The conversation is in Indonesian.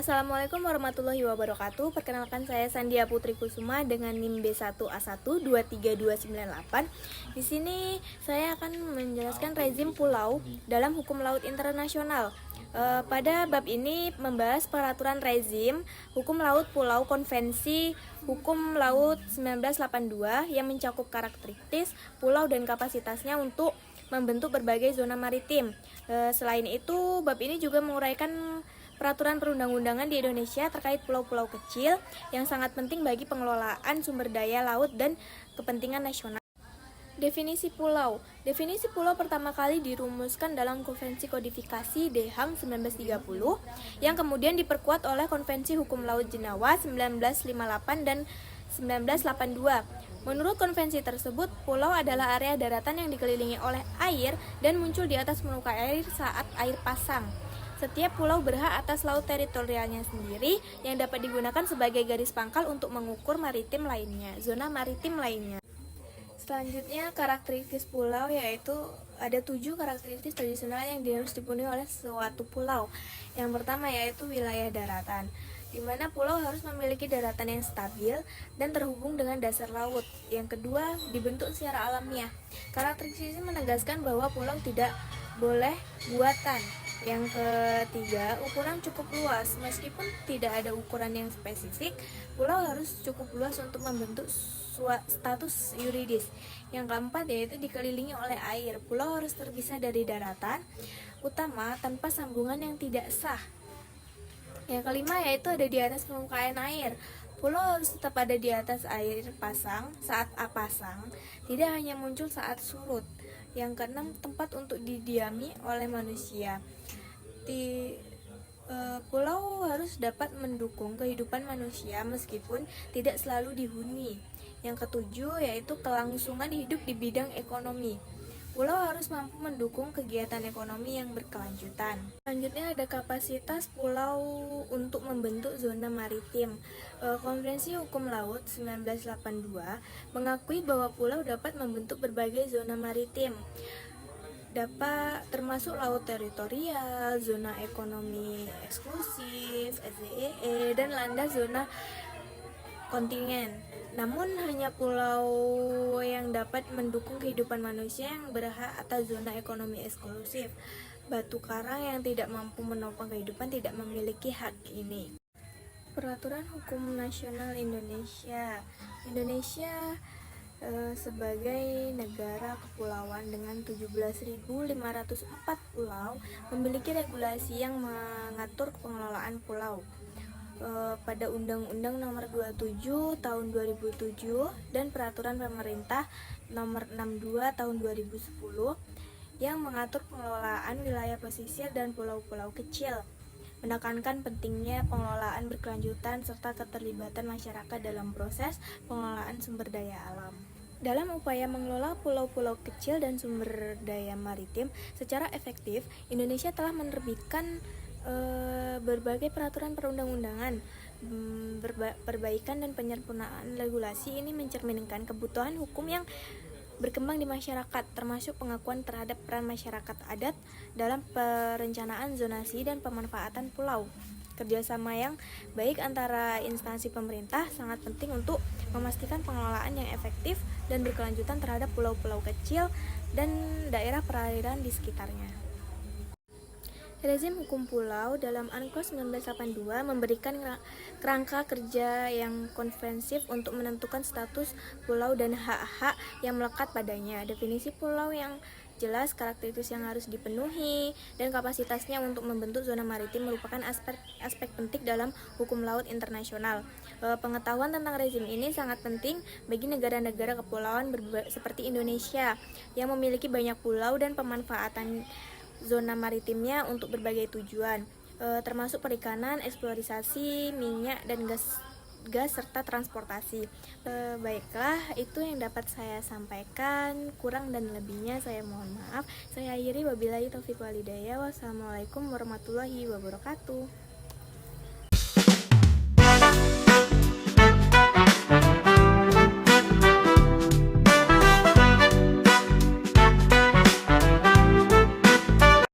Assalamualaikum warahmatullahi wabarakatuh. Perkenalkan saya Sandia Putri Kusuma dengan NIM B1A1 23298. Di sini saya akan menjelaskan rezim pulau dalam hukum laut internasional. Pada bab ini membahas peraturan rezim hukum laut pulau konvensi hukum laut 1982 yang mencakup karakteristik pulau dan kapasitasnya untuk membentuk berbagai zona maritim. Selain itu, bab ini juga menguraikan peraturan perundang-undangan di Indonesia terkait pulau-pulau kecil yang sangat penting bagi pengelolaan sumber daya laut dan kepentingan nasional. Definisi pulau. Definisi pulau pertama kali dirumuskan dalam Konvensi Kodifikasi DHAM 1930 yang kemudian diperkuat oleh Konvensi Hukum Laut Jenewa 1958 dan 1982. Menurut konvensi tersebut, pulau adalah area daratan yang dikelilingi oleh air dan muncul di atas muka air saat air pasang. Setiap pulau berhak atas laut teritorialnya sendiri yang dapat digunakan sebagai garis pangkal untuk mengukur maritim lainnya, zona maritim lainnya. Selanjutnya, karakteristik pulau yaitu ada 7 karakteristik tradisional yang harus dipenuhi oleh suatu pulau. Yang pertama yaitu wilayah daratan, di mana pulau harus memiliki daratan yang stabil dan terhubung dengan dasar laut. Yang kedua, dibentuk secara alamiah. Karakteristik ini menegaskan bahwa pulau tidak boleh buatan. Yang ketiga, ukuran cukup luas. Meskipun tidak ada ukuran yang spesifik, pulau harus cukup luas untuk membentuk status yuridis. Yang keempat yaitu dikelilingi oleh air. Pulau harus terpisah dari daratan utama tanpa sambungan yang tidak sah. Yang kelima yaitu ada di atas permukaan air. Pulau harus tetap ada di atas air pasang saat pasang, tidak hanya muncul saat surut. Yang keenam, tempat untuk didiami oleh manusia. Pulau harus dapat mendukung kehidupan manusia meskipun tidak selalu dihuni. Yang ketujuh yaitu kelangsungan hidup di bidang ekonomi. Pulau harus mampu mendukung kegiatan ekonomi yang berkelanjutan. Selanjutnya ada kapasitas pulau untuk membentuk zona maritim. Konvensi Hukum Laut 1982 mengakui bahwa pulau dapat membentuk berbagai zona maritim. Dapat termasuk laut teritorial, zona ekonomi eksklusif, SEE, dan landas zona kontinen. Namun hanya pulau yang dapat mendukung kehidupan manusia yang berhak atas zona ekonomi eksklusif. Batu karang yang tidak mampu menopang kehidupan tidak memiliki hak ini. Peraturan Hukum Nasional Indonesia. Indonesia sebagai negara kepulauan dengan 17.504 pulau memiliki regulasi yang mengatur pengelolaan pulau. Pada Undang-Undang Nomor 27 Tahun 2007 dan Peraturan Pemerintah Nomor 62 Tahun 2010 yang mengatur pengelolaan wilayah pesisir dan pulau-pulau kecil, menekankan pentingnya pengelolaan berkelanjutan serta keterlibatan masyarakat dalam proses pengelolaan sumber daya alam. Dalam upaya mengelola pulau-pulau kecil dan sumber daya maritim secara efektif, Indonesia telah menerbitkan berbagai peraturan perundang-undangan. Perbaikan dan penyempurnaan regulasi ini mencerminkan kebutuhan hukum yang berkembang di masyarakat, termasuk pengakuan terhadap peran masyarakat adat dalam perencanaan zonasi dan pemanfaatan pulau. Kerjasama yang baik antara instansi pemerintah sangat penting untuk memastikan pengelolaan yang efektif dan berkelanjutan terhadap pulau-pulau kecil dan daerah perairan di sekitarnya. Rezim hukum pulau dalam UNCLOS 1982 memberikan kerangka kerja yang konvensif untuk menentukan status pulau dan hak-hak yang melekat padanya. Definisi pulau yang jelas, karakteristik yang harus dipenuhi, dan kapasitasnya untuk membentuk zona maritim merupakan aspek penting dalam hukum laut internasional. Pengetahuan tentang rezim ini sangat penting bagi negara-negara kepulauan seperti Indonesia yang memiliki banyak pulau dan pemanfaatan zona maritimnya untuk berbagai tujuan, termasuk perikanan, eksplorasi minyak dan gas serta transportasi. Baiklah, itu yang dapat saya sampaikan. Kurang dan lebihnya saya mohon maaf. Saya akhiri, wabillahi taufiq walhidayah. Wassalamualaikum warahmatullahi wabarakatuh.